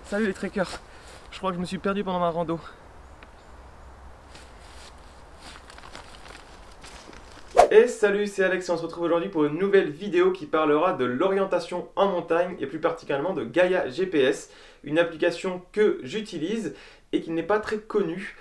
Salut les trekkers, je crois que je me suis perdu pendant ma rando. Et salut, c'est Alex et on se retrouve aujourd'hui pour une nouvelle vidéo qui parlera de l'orientation en montagne et plus particulièrement de Gaia GPS, une application que j'utilise et qui n'est pas très connue.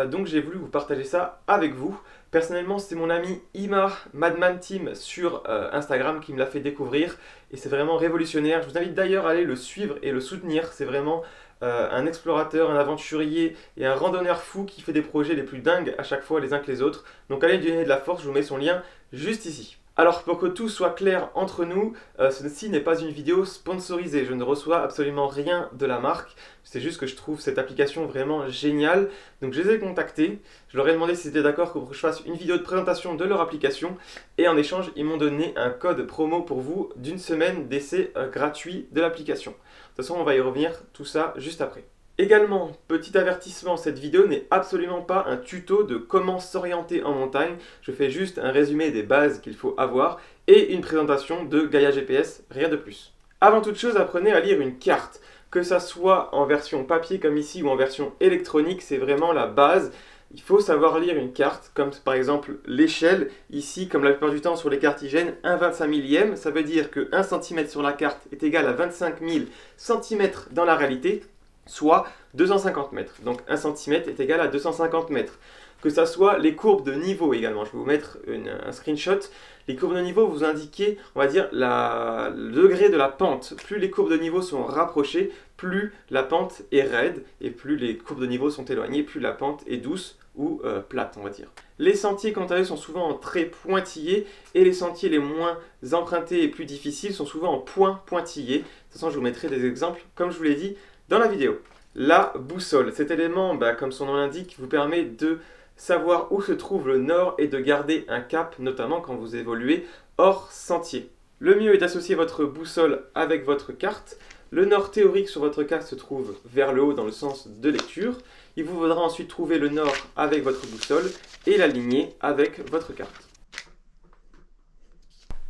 Donc j'ai voulu vous partager ça avec vous. Personnellement, c'est mon ami Imar Madman Team sur Instagram qui me l'a fait découvrir et c'est vraiment révolutionnaire. Je vous invite d'ailleurs à aller le suivre et le soutenir. C'est vraiment un explorateur, un aventurier et un randonneur fou qui fait des projets les plus dingues à chaque fois les uns que les autres. Donc allez lui donner de la force, je vous mets son lien juste ici. Alors pour que tout soit clair entre nous, ceci n'est pas une vidéo sponsorisée, je ne reçois absolument rien de la marque, c'est juste que je trouve cette application vraiment géniale, donc je les ai contactés, je leur ai demandé s'ils étaient d'accord pour que je fasse une vidéo de présentation de leur application, et en échange ils m'ont donné un code promo pour vous d'une semaine d'essai gratuit de l'application. De toute façon on va y revenir tout ça juste après. Également, petit avertissement, cette vidéo n'est absolument pas un tuto de comment s'orienter en montagne. Je fais juste un résumé des bases qu'il faut avoir et une présentation de Gaia GPS, rien de plus. Avant toute chose, apprenez à lire une carte. Que ça soit en version papier comme ici ou en version électronique, c'est vraiment la base. Il faut savoir lire une carte, comme par exemple l'échelle. Ici, comme la plupart du temps sur les cartes IGN, 1/25 millième. Ça veut dire que 1 cm sur la carte est égal à 25 000 cm dans la réalité, soit 250 mètres. Donc 1 cm est égal à 250 mètres. Que ça soit les courbes de niveau également. Je vais vous mettre un screenshot. Les courbes de niveau vous indiquez, on va dire, le degré de la pente. Plus les courbes de niveau sont rapprochées, plus la pente est raide. Et plus les courbes de niveau sont éloignées, plus la pente est douce ou plate, on va dire. Les sentiers, quant à eux, sont souvent en traits pointillés. Et les sentiers les moins empruntés et plus difficiles sont souvent en points pointillés. De toute façon, je vous mettrai des exemples, comme je vous l'ai dit, dans la vidéo. La boussole, cet élément, comme son nom l'indique, vous permet de savoir où se trouve le nord et de garder un cap, notamment quand vous évoluez hors sentier. Le mieux est d'associer votre boussole avec votre carte. Le nord théorique sur votre carte se trouve vers le haut dans le sens de lecture. Il vous faudra ensuite trouver le nord avec votre boussole et l'aligner avec votre carte.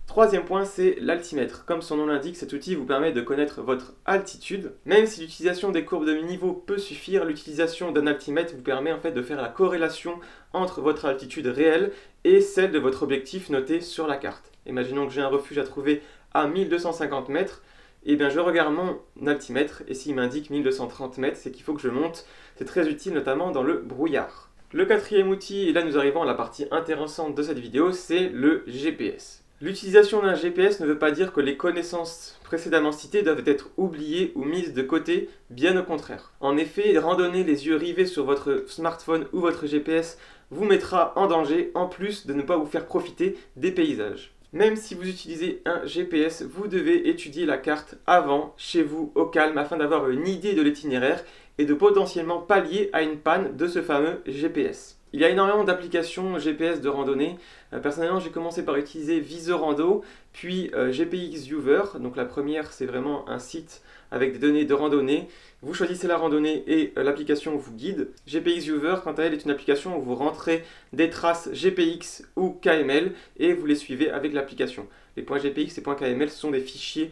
Troisième point, c'est l'altimètre. Comme son nom l'indique, cet outil vous permet de connaître votre altitude. Même si l'utilisation des courbes de niveau peut suffire, l'utilisation d'un altimètre vous permet en fait de faire la corrélation entre votre altitude réelle et celle de votre objectif noté sur la carte. Imaginons que j'ai un refuge à trouver à 1250 mètres. Et bien je regarde mon altimètre et s'il m'indique 1230 mètres, c'est qu'il faut que je monte. C'est très utile notamment dans le brouillard. Le quatrième outil, et là nous arrivons à la partie intéressante de cette vidéo, c'est le GPS. L'utilisation d'un GPS ne veut pas dire que les connaissances précédemment citées doivent être oubliées ou mises de côté, bien au contraire. En effet, randonner les yeux rivés sur votre smartphone ou votre GPS vous mettra en danger, en plus de ne pas vous faire profiter des paysages. Même si vous utilisez un GPS, vous devez étudier la carte avant, chez vous, au calme, afin d'avoir une idée de l'itinéraire et de potentiellement pallier à une panne de ce fameux GPS. Il y a énormément d'applications GPS de randonnée. Personnellement, j'ai commencé par utiliser Visorando, puis GPX Viewer. Donc la première, c'est vraiment un site avec des données de randonnée. Vous choisissez la randonnée et l'application vous guide. GPX Viewer, quant à elle, est une application où vous rentrez des traces GPX ou KML et vous les suivez avec l'application. Les points GPX et points KML sont des fichiers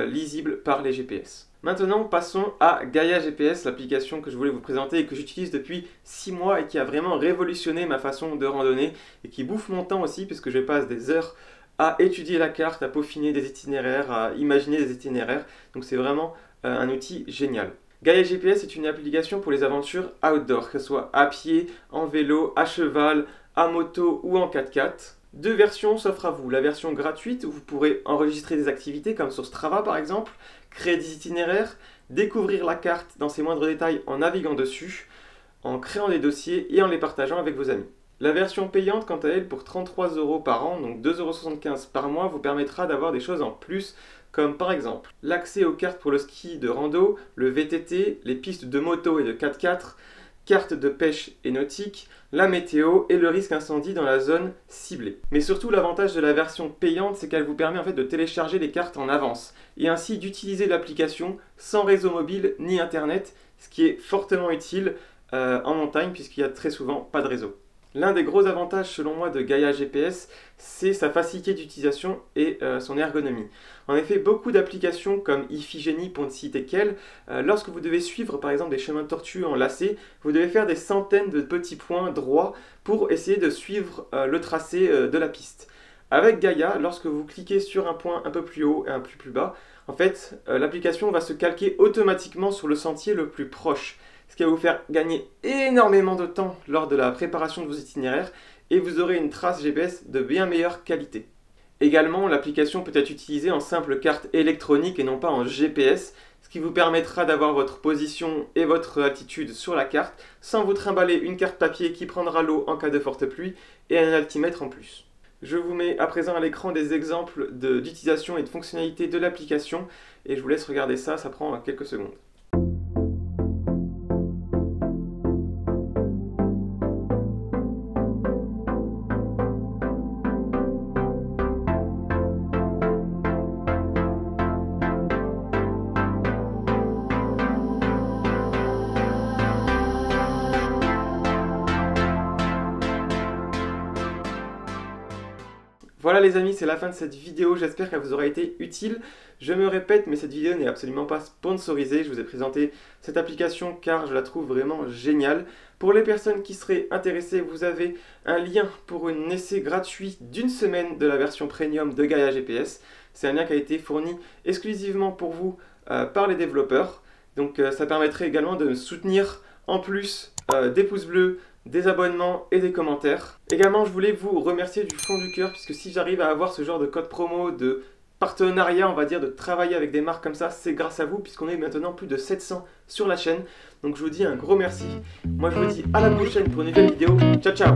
lisibles par les GPS. Maintenant, passons à Gaia GPS, l'application que je voulais vous présenter et que j'utilise depuis 6 mois et qui a vraiment révolutionné ma façon de randonner et qui bouffe mon temps aussi puisque je passe des heures à étudier la carte, à peaufiner des itinéraires, à imaginer des itinéraires. Donc c'est vraiment un outil génial. Gaia GPS est une application pour les aventures outdoor, que ce soit à pied, en vélo, à cheval, à moto ou en 4x4. Deux versions s'offrent à vous. La version gratuite où vous pourrez enregistrer des activités comme sur Strava par exemple, créer des itinéraires, découvrir la carte dans ses moindres détails en naviguant dessus, en créant des dossiers et en les partageant avec vos amis. La version payante, quant à elle, pour 33 € par an, donc 2,75 € par mois, vous permettra d'avoir des choses en plus, comme par exemple l'accès aux cartes pour le ski de rando, le VTT, les pistes de moto et de 4x4, cartes de pêche et nautique, la météo et le risque incendie dans la zone ciblée. Mais surtout, l'avantage de la version payante, c'est qu'elle vous permet en fait de télécharger les cartes en avance et ainsi d'utiliser l'application sans réseau mobile ni internet, ce qui est fortement utile en montagne puisqu'il n'y a très souvent pas de réseau. L'un des gros avantages selon moi de Gaia GPS, c'est sa facilité d'utilisation et son ergonomie. En effet, beaucoup d'applications comme Iphigénie, pour ne citer qu'elle, lorsque vous devez suivre par exemple des chemins tortueux en lacet, vous devez faire des centaines de petits points droits pour essayer de suivre le tracé de la piste. Avec Gaia, lorsque vous cliquez sur un point un peu plus haut et un peu plus bas, en fait, l'application va se calquer automatiquement sur le sentier le plus proche, ce qui va vous faire gagner énormément de temps lors de la préparation de vos itinéraires et vous aurez une trace GPS de bien meilleure qualité. Également, l'application peut être utilisée en simple carte électronique et non pas en GPS, ce qui vous permettra d'avoir votre position et votre altitude sur la carte sans vous trimballer une carte papier qui prendra l'eau en cas de forte pluie et un altimètre en plus. Je vous mets à présent à l'écran des exemples d'utilisation et de fonctionnalité de l'application et je vous laisse regarder ça, ça prend quelques secondes. Voilà les amis, c'est la fin de cette vidéo, j'espère qu'elle vous aura été utile. Je me répète, mais cette vidéo n'est absolument pas sponsorisée. Je vous ai présenté cette application car je la trouve vraiment géniale. Pour les personnes qui seraient intéressées, vous avez un lien pour un essai gratuit d'une semaine de la version premium de Gaia GPS. C'est un lien qui a été fourni exclusivement pour vous par les développeurs. Donc ça permettrait également de me soutenir en plus des pouces bleus, des abonnements et des commentaires. Également, je voulais vous remercier du fond du cœur puisque si j'arrive à avoir ce genre de code promo, de partenariat, on va dire, de travailler avec des marques comme ça, c'est grâce à vous puisqu'on est maintenant plus de 700 sur la chaîne. Donc je vous dis un gros merci. Moi je vous dis à la prochaine pour une nouvelle vidéo. Ciao ciao.